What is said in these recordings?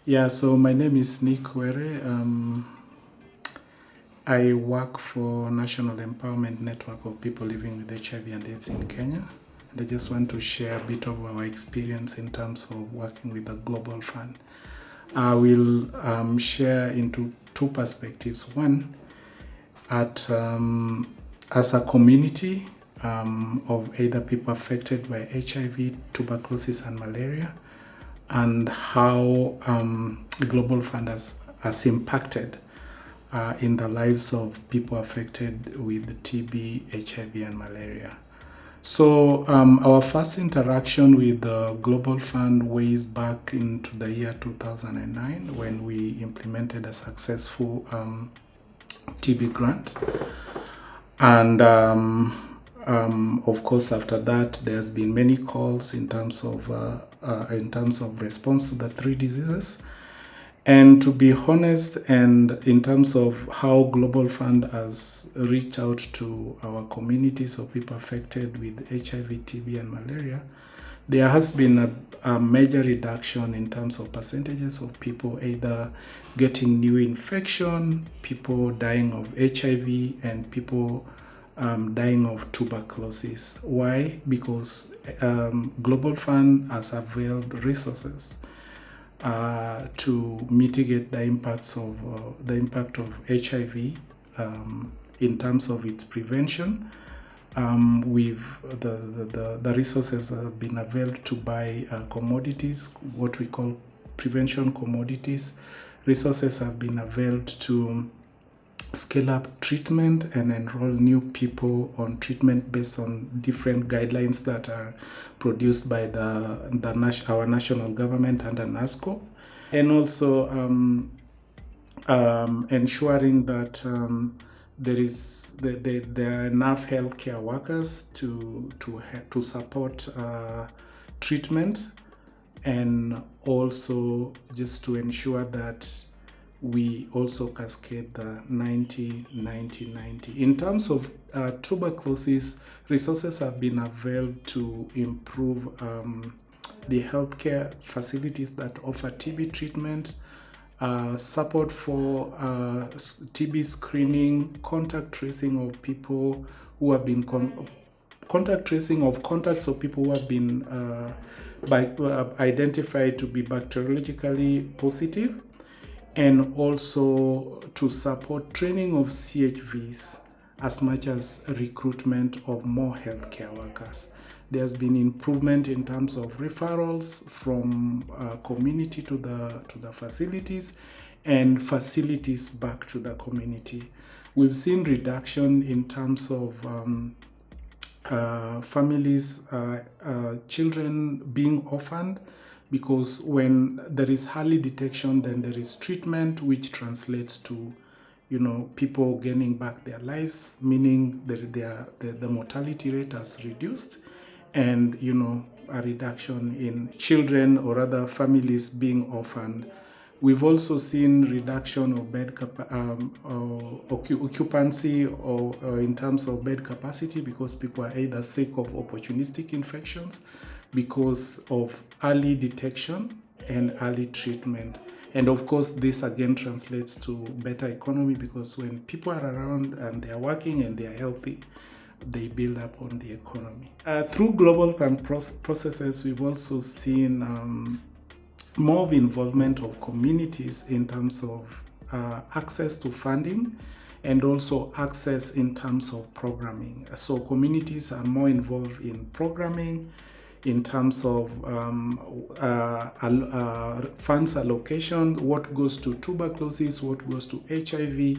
Yeah, so my name is Nick Were. I work for National Empowerment Network of people living with HIV and AIDS in Kenya. And I just want to share a bit of our experience in terms of working with the Global Fund. I will share into two perspectives. One, as a community of either people affected by HIV, tuberculosis, and malaria, and how the Global Fund has impacted in the lives of people affected with TB, HIV, and malaria. So our first interaction with the Global Fund ways back into the year 2009 when we implemented a successful TB grant. And of course, after that, there's been many calls in terms of response to the three diseases. And to be honest, and in terms of how Global Fund has reached out to our communities of people affected with HIV, TB, and malaria, there has been a major reduction in terms of percentages of people either getting new infection, people dying of HIV, and people dying of tuberculosis. Why? Because Global Fund has availed resources to mitigate the impact of HIV in terms of its prevention. The resources have been availed to buy commodities, what we call prevention commodities. Resources have been availed to scale up treatment and enroll new people on treatment based on different guidelines that are produced by our national government under NASCO, and also ensuring that there are enough healthcare workers to support treatment, and also just to ensure that we also cascade the 90-90-90. In terms of tuberculosis, resources have been availed to improve the healthcare facilities that offer TB treatment, support for TB screening, contact tracing of people who have been contact tracing of contacts of people who have been identified to be bacteriologically positive, and also to support training of CHVs as much as recruitment of more healthcare workers. There's been improvement in terms of referrals from community to the facilities, and facilities back to the community. We've seen reduction in terms of families, children being orphaned, because when there is early detection, then there is treatment, which translates to, people gaining back their lives, meaning the mortality rate has reduced, and a reduction in children or other families being orphaned. We've also seen reduction of bed occupancy or in terms of bed capacity, because people are either sick of opportunistic infections because of early detection and early treatment. And of course, this again translates to better economy, because when people are around and they are working and they are healthy, they build up on the economy. Through Global Fund processes, we've also seen more of involvement of communities in terms of access to funding, and also access in terms of programming. So communities are more involved in programming, in terms of funds allocation, what goes to tuberculosis, what goes to HIV,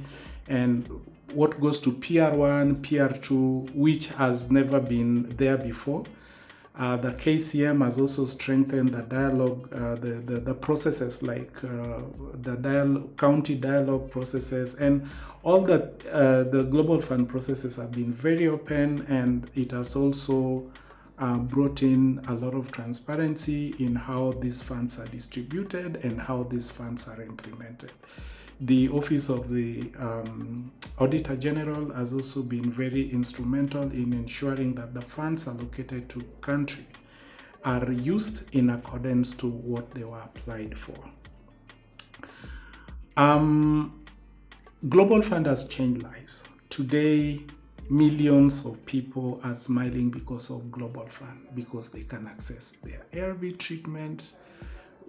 and what goes to PR1, PR2, which has never been there before. The KCM has also strengthened the dialogue, the processes like the county dialogue processes, and all that. The Global Fund processes have been very open, and it has also brought in a lot of transparency in how these funds are distributed and how these funds are implemented. The Office of the Auditor General has also been very instrumental in ensuring that the funds allocated to country are used in accordance to what they were applied for. Global Fund has changed lives. Today, millions of people are smiling because of Global Fund, because they can access their ARV treatment,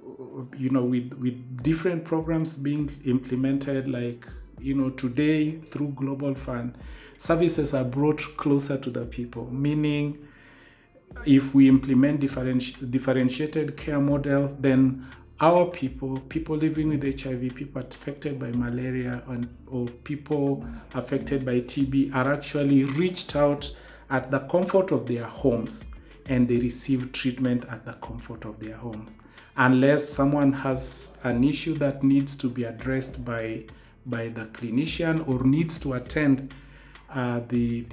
with different programs being implemented, like, today through Global Fund, services are brought closer to the people, meaning if we implement differentiated care model, then our people living with HIV, people affected by malaria, or people affected by TB are actually reached out at the comfort of their homes, and they receive treatment at the comfort of their homes. Unless someone has an issue that needs to be addressed by the clinician, or needs to attend the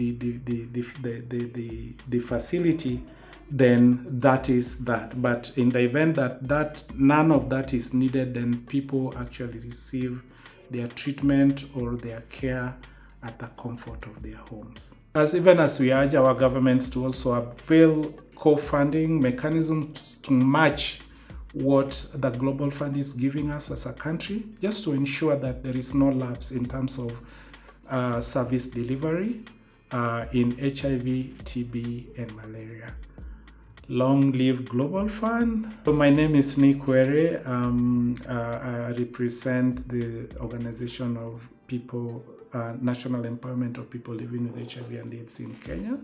facility, then that is that. But in the event that none of that is needed, then people actually receive their treatment or their care at the comfort of their homes. Even as we urge our governments to also avail co-funding mechanisms to match what the Global Fund is giving us as a country, just to ensure that there is no lapse in terms of service delivery in HIV, TB, and malaria. Long live Global Fund. So my name is Nick Were. I represent the organization of National Empowerment of People Living with HIV and AIDS in Kenya.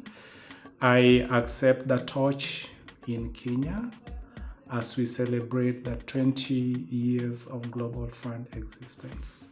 I accept the torch in Kenya as we celebrate the 20 years of Global Fund existence.